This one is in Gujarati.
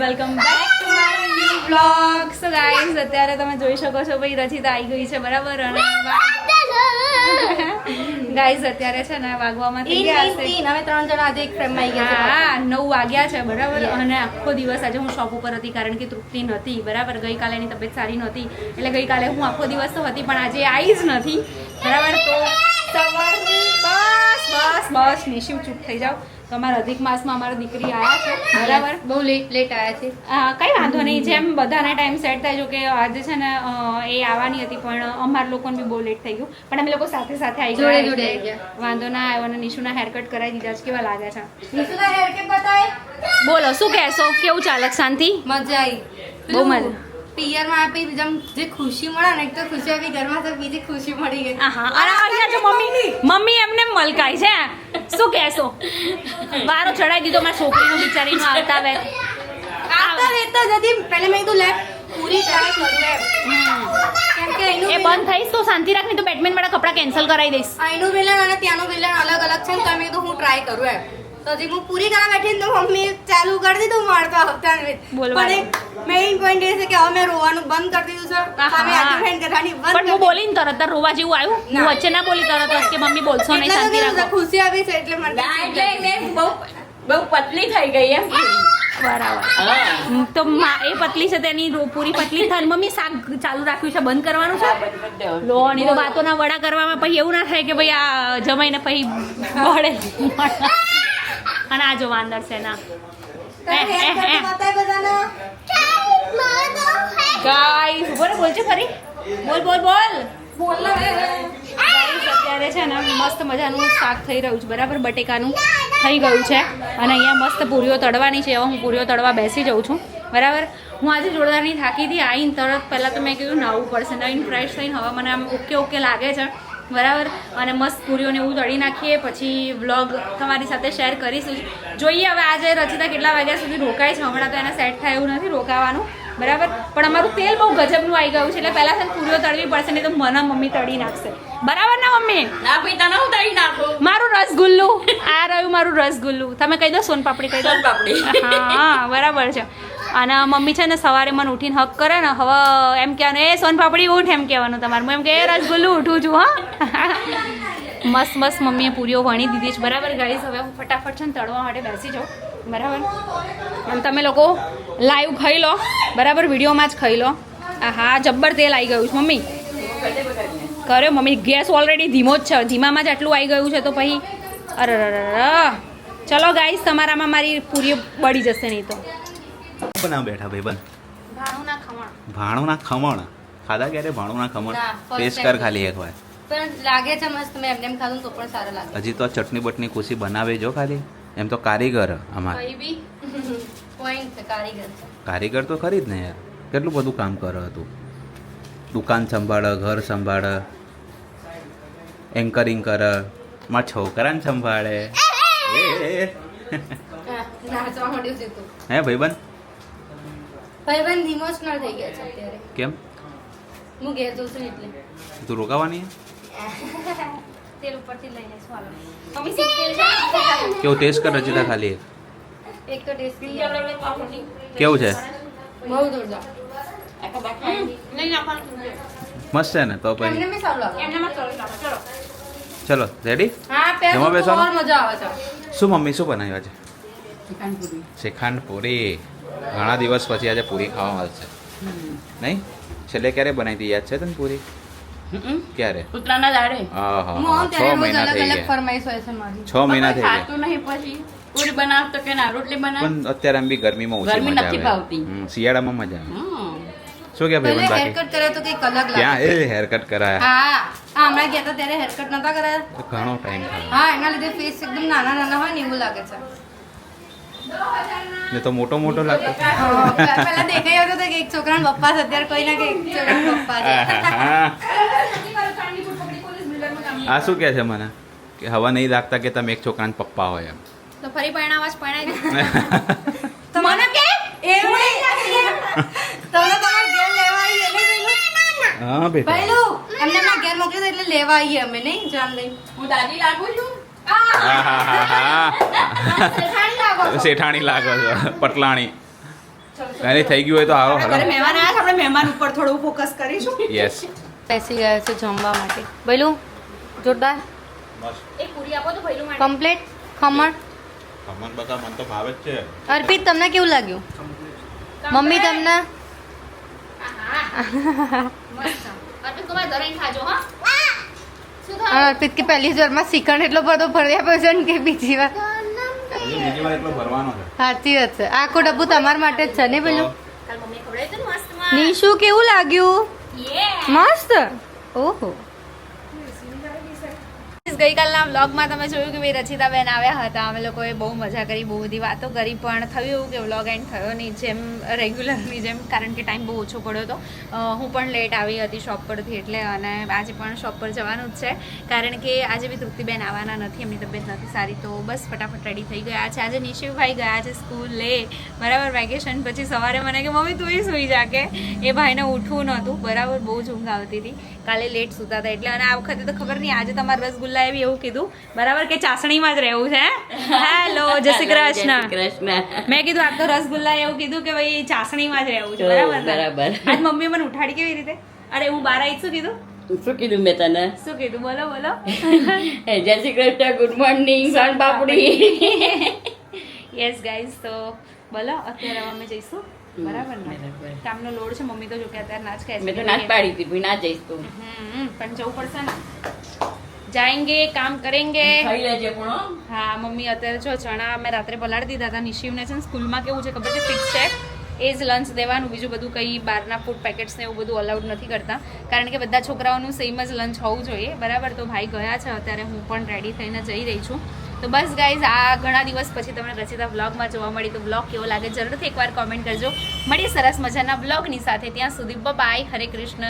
Welcome back to my new vlog. So guys અત્યારે તમે જોઈ શકો છો ભાઈ રચિતા આવી ગઈ છે બરાબર. અને ગાઈઝ અત્યારે છે ને વાગવામાં થઈ ગયા હશે હવે 3 જણા આજે એક ફ્રેમમાં આવી ગયા છે. હા 9 વાગ્યા છે બરાબર. અને આખો દિવસ આજે હું શોપ ઉપર હતી કારણ કે તૃપ્તિ નથી બરાબર. ગઈકાલે એની તબિયત સારી નહોતી એટલે ગઈકાલે હું આખો દિવસ તો હતી પણ આજે આવી જ નથી બરાબર. તો સવારની બસ નિશિવ ચૂપ થઈ જાઓ. તો અમારા અધિક માસમાં અમારી દીકરી આવ્યા છે બરાબર. બહુ લેટ આવ્યા છે. કઈ વાંધો નહીં, જેમ બધાને ટાઈમ સેટ થાય. જો કે આજે છે ને એ આવવાની હતી પણ અમારા લોકોને બી બહુ લેટ થઈ ગયું પણ અમે લોકો સાથે સાથે આવી ગયા. જોડે આવી ગયા. વાંધો ના આવ્યો. અને નિશુના હેર કટ કરાવી દીધા છે. કેવા લાગે છે નિશુના હેર કેમ બતાય? બોલો શું કહેશો? કેવું ચાલે શાંતિ? મજા આવી. બહુ મજા. પિયરમાં આપી જેમ જે ખુશી મળે ને, એક તો ખુશી આપી ઘરમાં તો બીજી ખુશી મળી ગઈ. હા અને અહીંયા જો મમ્મી એમને મલકાય છે. શું કહેશો? વારો ચડાવી દીધો મારા છોકરીનું બિચારીનું આવતા આવે તો જદી પહેલે મેં કીધું લે પૂરી ટ્રાય કરું એમ. કેમ કે એ બંધ થઈશ તો શાંતિ રાખ, નહીં તો બેટમેન વાળા કપડા કેન્સલ કરાવી દઈશ. અહીંનું વિલન અને ત્યાંનું વિલન અલગ અલગ છે ને, તો મેં કીધું હું ટ્રાય કરું એમ. તો હજી હું પૂરી કરવા બેઠી ને તો મમ્મી ચાલુ કરી દીધું મારતો આવતા પણ મેઇન પોઈન્ટ એ છે કે હવે મેં રોવાનું બંધ કરી દીધું છે. સામે આર્ગ્યુમેન્ટ કરવાની બંધ. પણ હું બોલીને તરત રોવા જેવું આવ્યું? હું વચ્ચે ના બોલી તરત જ કે મમ્મી બોલશો નહીં, શાંતિ રાખો. ખુશી આવી છે એટલે મને બહુ પતલી થઈ ગઈ એમ. બરાબર. તો એ પતલી છે તેની પૂરી પતલી થાય. મમ્મી શાક ચાલુ રાખ્યું છે, બંધ કરવાનું છે. લો નહીં તો વાતોના વડા કરવામાં પછી એવું ના થાય કે ભાઈ આ જમાઈને પછી વળે. અને આ જો વાંદર છે ના ગાઈસ બોલજો ફરી. બોલ અત્યારે છે ને મસ્ત મજાનું શાક થઈ રહ્યું છે બરાબર. બટેકાનું થઈ ગયું છે અને અહીંયા મસ્ત પૂરીઓ તળવાની છે. હવે હું પૂરીઓ તળવા બેસી જાઉં છું બરાબર. હું આજે જોરદારની થાકી હતી. આવીને તરત પહેલાં તો મેં કીધું નાહવું પડશે. નવીન ફ્રેશ થઈને હવે મને આમ ઓકે લાગે છે બરાબર. અને મસ્ત પૂરીઓને એવું તળી નાખીએ પછી વ્લોગ તમારી સાથે શેર કરીશું. જોઈએ હવે આજે રચિતા કેટલા વાગ્યા સુધી રોકાય છે. હમણાં તો એને સેટ થાય એવું નથી રોકાવાનું બરાબર. પણ અમારું તેલ બહુ ગજબનું આવી ગયું છે એટલે પહેલાં છે પૂરીઓ તળવી પડશે નહીં તો મને મમ્મી તળી નાખશે બરાબર ના મમ્મી? ના ભાઈ તને હું તળી નાખું. મારું રસગુલ્લું આ રહ્યું, મારું રસગુલ્લું. તમે કહી દો સોનપાપડી કહી દો. સોનપાપડી. હા બરાબર છે. અને મમ્મી છે ને સવારે મને ઉઠીને હક કરે ને હવે એમ કહેવાનું એ સોનપાપડી ઉઠ એમ કહેવાનું તમારું. એમ કે એ રસગુલ્લું ઉઠું છું. હા મસ્ત મમ્મીએ પૂરીઓ વણી દીધી છે બરાબર. ગાઈસ હવે હું ફટાફટ છે ને તળવા માટે બેસી જાઉં બરાબર. અને તમે લોકો લાઈવ ખાઈ લો બરાબર, વિડીયોમાં જ ખાઈ લો. હા જબ્બર તેલ આવી ગયું છે મમ્મી. કર્યો મમ્મી. ગેસ ઓલરેડી ધીમો જ છે, ધીમામાં જ આટલું આવી ગયું છે તો પછી અરે ચલો ગાઈસ તમારામાં મારી પૂરીઓ બળી જશે નહીં તો. બનાવ બેઠા ભાઈ બન ભાણુંના ખમણ. ભાણુંના ખમણ ખાધા ક્યારે? ભાણુંના ખમણ ના, first ટેસ્ટ time. કર ખાલી એકવાર. પણ લાગે છે મસ્ત. મેં એમને એમ ખાધું તો પણ સારું લાગે. હજી તો ચટણી બટની ખુશી બનાવે જો ખાલી. એમ તો કારીગર અમાર કઈ બી પોઈન્ટ છે, કારીગર છે. કારીગર તો ખરી જ ને યાર. કેટલું બધું કામ કરે હતું. દુકાન સંભાળે, ઘર સંભાળે, એન્કરિંગ કરે, મારા છોકરાને સંભાળે. નાચવા માંડ્યું છે તું. હે ભાઈબંધ? ભાઈબંધ ઇમોશનલ થઈ ગયા છે અત્યારે. કેમ? હું ઘેર જઉં છું એટલે. તું રોકાવાની હે? તેલ ઉપરથી લઈને સ્વાલો. મમ્મી સીટ તેલ છે. કેવું ટેસ્ટ કર રચિતા ખાલી એક. એક તો ટેસ્ટી કેવું છે? બહુ જોરદાર. લઈ નાખવાનું. મસ્ત છે ને? તો એમને પછી બી સારું લાગે. એમનામાં તળી નાખો. ચલો ચલો રેડી? હા પહેલા જમવા તો બેસવાનું? બહુ મજા આવે છે. શું મમ્મી શું બનાવ્યું આજે? શ્રીખંડ પૂરી. ઘણા દિવસ પછી આજે પૂરી ખાવા મળશે નહીં? છેલ્લે ક્યારે બનાવી હતી યાદ છે તને પૂરી? ક્યારે? ઉતરાના દાડે હા હું આવું 6 ત્યારે રોજ મહિના અલગ થઈ અલગ ગયા. ફરમાઈશ હોય છે મારી. 6 મહિના થઈ ગયા. ખાતું નહીં પછી પૂરી બનાવતો કે ના રોટલી બનાવ. પણ અત્યારે આમ બી ગરમીમાં ઓછી ગરમી મજા નથી આવે. ભાવતી. શિયાળામાં મજા આવે. શું કે પહેલે ભાઈ બાકી હેરકટ કરે તો કંઈક અલગ ક્યાં લાગે. એ હેરકટ કરાયા? હા હમણાં ગયા હતા ત્યારે હેરકટ નતા કરાયા. ઘણો ટાઈમ થયો. હા એના લીધે ફેસ એકદમ નાના હોય ને એવું લાગે છે. ને તો મોટો લાગતો. પહેલા દેખાઈ આવતો હતો કે એક છોકરાના પપ્પા છે, અત્યારે કોઈ ના કે એક છોકરાના પપ્પા છે. આ શું કહે છે મને કે હવા નહીં લાગતા કે તમે એક છોકરાના પપ્પા હોય એમ. તો ફરી પરણાવાસ પરણાઈ દે. તો મને કે એવું નહીં લાગે. તમે તમારા ઘેર લેવા આવીએ નહીં પહેલું? હા બેટા. પહેલું એમને એમના ઘેર મોકલી દો એટલે લેવા આવીએ અમે નહીં જાન લઈ. હું દાદી લાગુ છું. હા. શેઠાણી લાગો છો, પટલાણી. નહીં થઈ ગયું હોય તો આવો ઘરે હલો મહેમાન આવ્યા છે, આપણે મહેમાન ઉપર થોડું ફોકસ કરીશું. યસ બેસી ગયા છે જમવા માટે ભઈલું જોરદાર એક પૂરી આપો તો ભઈલું માટે. કમ્પ્લીટ ખમણ ખમણ બકા મને તો ભાવે જ છે અર્પિત તમને કેવું લાગ્યું મમ્મી તમને મસ્ત. અર્પિત કુમાર ધરાઈને ખાજો હા. શું થયું? અર્પિત કે પહેલી જ વારમાં શ્રીખંડ એટલો બધો ભર્યા પછી ને કે બીજી વાર હજી બીજી વાર એટલો ભરવાનો છે સાચી વાત છે આખો ડબ્બુ તમારા માટે જ છે ને પેલું કાલ મમ્મીએ ખવડાવ્યું હતું ને મસ્ત માં. નિશુ કેવું લાગ્યું Yeah. મસ્ત ઓહો ગઈકાલના વ્લોગમાં તમે જોયું કે ભાઈ રચિતાબેન આવ્યા હતા, અમે લોકોએ બહુ મજા કરી, બહુ બધી વાતો કરી, પણ થયું એવું કે વ્લોગ એન્ડ થયો નહીં જેમ રેગ્યુલરની જેમ, કારણ કે ટાઈમ બહુ ઓછો પડ્યો હતો. હું પણ લેટ આવી હતી શોપ પરથી એટલે, અને આજે પણ શોપ પર જવાનું જ છે કારણ કે આજે બી તૃપ્તિબેન આવવાના નથી, એમની તબિયત નથી સારી, તો બસ ફટાફટ રેડી થઈ ગયા છે. આજે નિશિવભાઈ ગયા છે સ્કૂલે, બરાબર વેકેશન પછી સવારે મને કે મમ્મી તું સુઈ જા, કે એ ભાઈને ઉઠવું નહોતું, બરાબર બહુ જ ઊંઘ આવતી હતી, કાલે લેટ સૂતા હતા એટલે. અને આ વખતે તો ખબર નહીં આજે તમારા રસગુલ્લા એવી એવું કીધું બરાબર કે ચાસણીમાં જ રહેવું છે. હેલો જય શ્રી કૃષ્ણ. મેં કીધું આ તો રસગુલ્લા એવું કીધું કે ભાઈ ચાસણીમાં જ રહેવું છે, બરાબર ને? બરાબર. આજ મમ્મી મને ઉઠાડી કેવી રીતે? અરે હું બહાર આવી શું કીધું? શું કીધું મેં તને શું કીધું બોલો બોલો. જય શ્રી કૃષ્ણ ગુડ મોર્નિંગ સોન પાપડી યસ ગાઈઝ, તો બોલો અત્યારે અમે જઈશું, બરાબર ને? બરાબર. કામનો લોડ છે, મમ્મી તો જો કે અત્યારે નાચ કહે મેં તો નાચ પાડી હતી ભાઈ ના જઈશ તું પણ જવું પડશે ને, જાયેંગે કામ કરેંગે. ખાઈ લેજે પણ હો. હા મમ્મી અત્યારે જો ચણા મેં રાત્રે પલાળી દીધા હતા. નિશિવને છે ને સ્કૂલમાં કેવું છે ખબર છે, ફિક્સ છે એ જ લંચ દેવાનું, બીજું બધું કંઈ બહારના ફૂડ પેકેટ્સ ને એવું બધું અલાઉડ નથી કરતા, કારણ કે બધા છોકરાઓનું સેમ જ લંચ હોવું જોઈએ, બરાબર? તો ભાઈ ગયા છે, અત્યારે હું પણ રેડી થઈને જઈ રહી છું. તો બસ ગાઈઝ, આ ઘણા દિવસ પછી તમને રચિતા વ્લોગમાં જોવા મળી, તો વ્લોગ કેવો લાગે જરૂરથી એકવાર કોમેન્ટ કરજો. મળીએ સરસ મજાના વ્લોગની સાથે, ત્યાં સુધી બાય, હરે કૃષ્ણ.